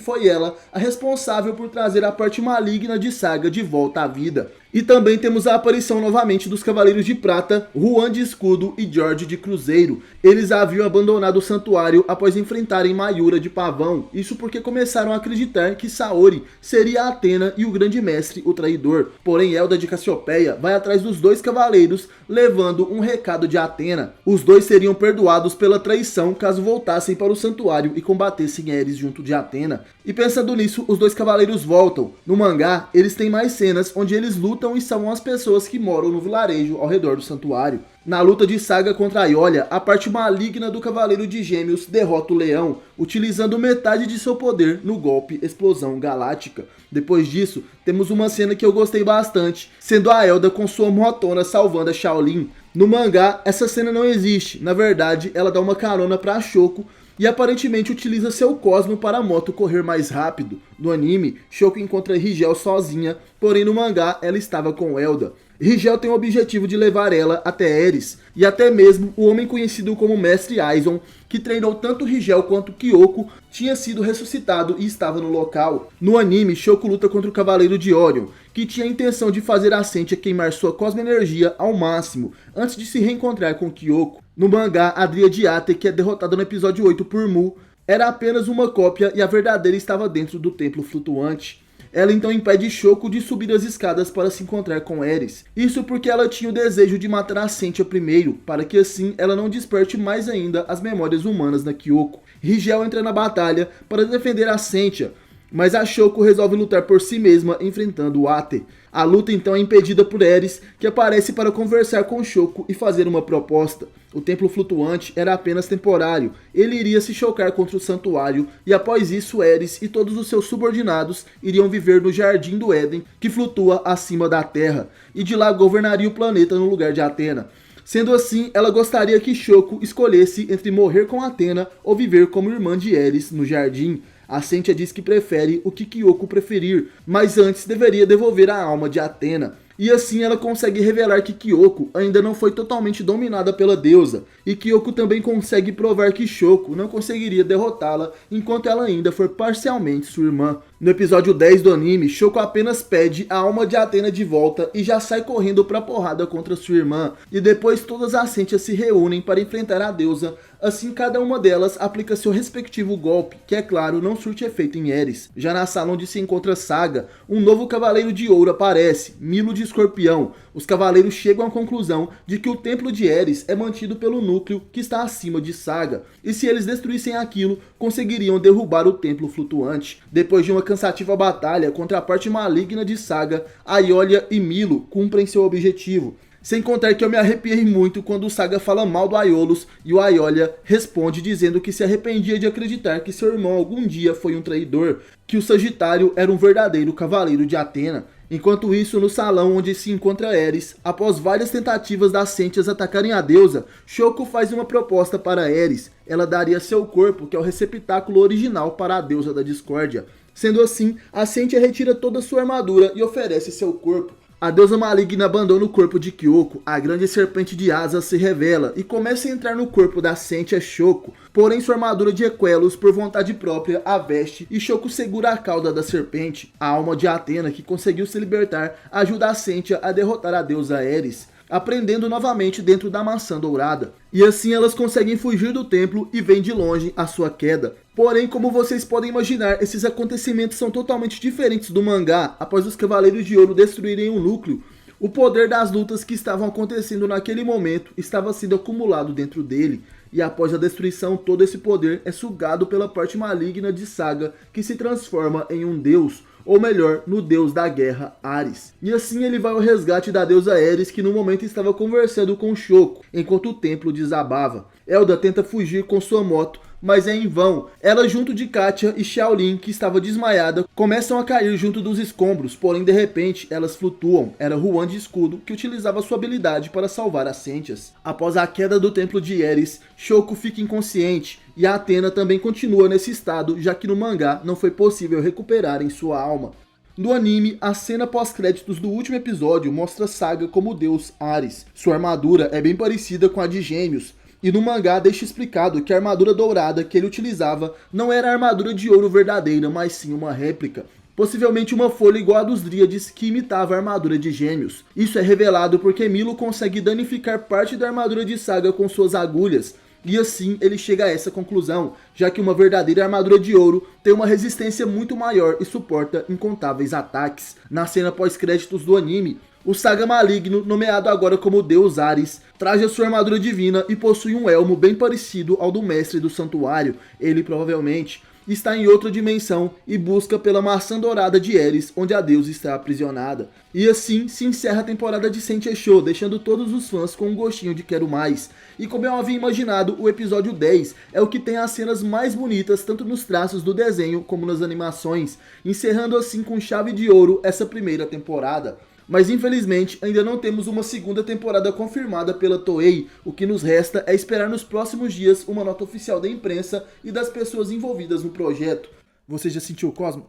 foi ela a responsável por trazer a parte maligna de Saga de volta à vida. E também temos a aparição novamente dos Cavaleiros de Prata, Juan de Escudo e George de Cruzeiro. Eles haviam abandonado o santuário após enfrentarem Mayura de Pavão, isso porque começaram a acreditar que Saori seria a Athena e o grande mestre, o traidor. Porém, Elda de Cassiopeia vai atrás dos dois cavaleiros, levando um recado de Athena. Os dois seriam perdoados pela traição caso voltassem para o santuário e combatessem Ares junto de Athena. E pensando nisso, os dois cavaleiros voltam. No mangá, eles têm mais cenas onde eles lutam e salvam as pessoas que moram no vilarejo ao redor do santuário. Na luta de Saga contra Aiolia, a parte maligna do Cavaleiro de Gêmeos derrota o Leão, utilizando metade de seu poder no golpe Explosão Galáctica. Depois disso, temos uma cena que eu gostei bastante, sendo a Elda com sua motona salvando a Shaolin. No mangá, essa cena não existe, na verdade, ela dá uma carona pra Shoko, e aparentemente utiliza seu Cosmo para a moto correr mais rápido. No anime, Shoko encontra Rigel sozinha, porém no mangá ela estava com Elda. Rigel tem o objetivo de levar ela até Ares, e até mesmo o homem conhecido como Mestre Aizen, que treinou tanto Rigel quanto Kyoko, tinha sido ressuscitado e estava no local. No anime, Shoko luta contra o Cavaleiro de Orion, que tinha a intenção de fazer a Sentia queimar sua cosmoenergia ao máximo, antes de se reencontrar com Kyoko. No mangá, a Driadiate, que é derrotada no episódio 8 por Mu, era apenas uma cópia e a verdadeira estava dentro do templo flutuante. Ela então impede Shoko de subir as escadas para se encontrar com Ares. Isso porque ela tinha o desejo de matar a Sentia primeiro, para que assim ela não desperte mais ainda as memórias humanas na Kyoko. Rigel entra na batalha para defender a Sentia, mas a Shoko resolve lutar por si mesma enfrentando o Ate. A luta então é impedida por Ares, que aparece para conversar com Shoko e fazer uma proposta. O templo flutuante era apenas temporário, ele iria se chocar contra o santuário e após isso Ares e todos os seus subordinados iriam viver no Jardim do Éden, que flutua acima da Terra, e de lá governaria o planeta no lugar de Athena. Sendo assim, ela gostaria que Shoko escolhesse entre morrer com Athena ou viver como irmã de Ares no jardim. A Sentia diz que prefere o que Kyoko preferir, mas antes deveria devolver a alma de Athena. E assim ela consegue revelar que Kyoko ainda não foi totalmente dominada pela deusa, e Kyoko também consegue provar que Shoko não conseguiria derrotá-la enquanto ela ainda for parcialmente sua irmã. No episódio 10 do anime, Shoko apenas pede a alma de Athena de volta e já sai correndo pra porrada contra sua irmã, e depois todas as Sentias se reúnem para enfrentar a deusa. Assim, cada uma delas aplica seu respectivo golpe, que é claro, não surte efeito em Ares. Já na sala onde se encontra Saga, um novo Cavaleiro de Ouro aparece, Milo de Escorpião. Os cavaleiros chegam à conclusão de que o templo de Ares é mantido pelo núcleo que está acima de Saga, e se eles destruíssem aquilo, conseguiriam derrubar o templo flutuante. Depois de uma cansativa batalha contra a parte maligna de Saga, Aiolia e Milo cumprem seu objetivo. Sem contar que eu me arrepiei muito quando o Saga fala mal do Aiolos e o Aiolia responde dizendo que se arrependia de acreditar que seu irmão algum dia foi um traidor, que o Sagitário era um verdadeiro cavaleiro de Athena. Enquanto isso, no salão onde se encontra Ares, após várias tentativas das Sentias atacarem a deusa, Shoko faz uma proposta para Ares. Ela daria seu corpo, que é o receptáculo original para a deusa da discórdia. Sendo assim, a Sentia retira toda sua armadura e oferece seu corpo. A deusa maligna abandona o corpo de Kyoko, a grande serpente de asas se revela e começa a entrar no corpo da Sentia Shoko, porém sua armadura de Equelos por vontade própria a veste e Shoko segura a cauda da serpente. A alma de Athena, que conseguiu se libertar, ajuda a Sentia a derrotar a deusa Ares, aprendendo novamente dentro da maçã dourada. E assim elas conseguem fugir do templo e veem de longe a sua queda. Porém, como vocês podem imaginar, esses acontecimentos são totalmente diferentes do mangá. Após os Cavaleiros de Ouro destruírem o núcleo, o poder das lutas que estavam acontecendo naquele momento estava sendo acumulado dentro dele. E após a destruição, todo esse poder é sugado pela parte maligna de Saga, que se transforma em um deus, ou melhor, no deus da guerra, Ares. E assim ele vai ao resgate da deusa Ares, que no momento estava conversando com Shoko, enquanto o templo desabava. Elda tenta fugir com sua moto, mas é em vão. Ela junto de Katia e Shaolin, que estava desmaiada, começam a cair junto dos escombros, porém de repente elas flutuam. Era Juan de Escudo que utilizava sua habilidade para salvar as Sentias. Após a queda do templo de Ares, Shoko fica inconsciente, e a Athena também continua nesse estado, já que no mangá não foi possível recuperarem sua alma. No anime, a cena pós-créditos do último episódio mostra Saga como o deus Ares. Sua armadura é bem parecida com a de Gêmeos, e no mangá deixa explicado que a armadura dourada que ele utilizava não era a armadura de ouro verdadeira, mas sim uma réplica. possivelmente uma folha igual a dos Dríades que imitava a armadura de Gêmeos. Isso é revelado porque Milo consegue danificar parte da armadura de Saga com suas agulhas, e assim ele chega a essa conclusão, já que uma verdadeira armadura de ouro tem uma resistência muito maior e suporta incontáveis ataques. Na cena pós-créditos do anime, o Saga Maligno, nomeado agora como Deus Ares, traja sua armadura divina e possui um elmo bem parecido ao do Mestre do Santuário. Ele provavelmente está em outra dimensão e busca pela maçã dourada de Ares, onde a deusa está aprisionada. E assim se encerra a temporada de Saint Seiya, deixando todos os fãs com um gostinho de quero mais. E como eu havia imaginado, o episódio 10 é o que tem as cenas mais bonitas, tanto nos traços do desenho como nas animações, encerrando assim com chave de ouro essa primeira temporada. Mas infelizmente ainda não temos uma segunda temporada confirmada pela Toei, o que nos resta é esperar nos próximos dias uma nota oficial da imprensa e das pessoas envolvidas no projeto. Você já sentiu o Cosmo?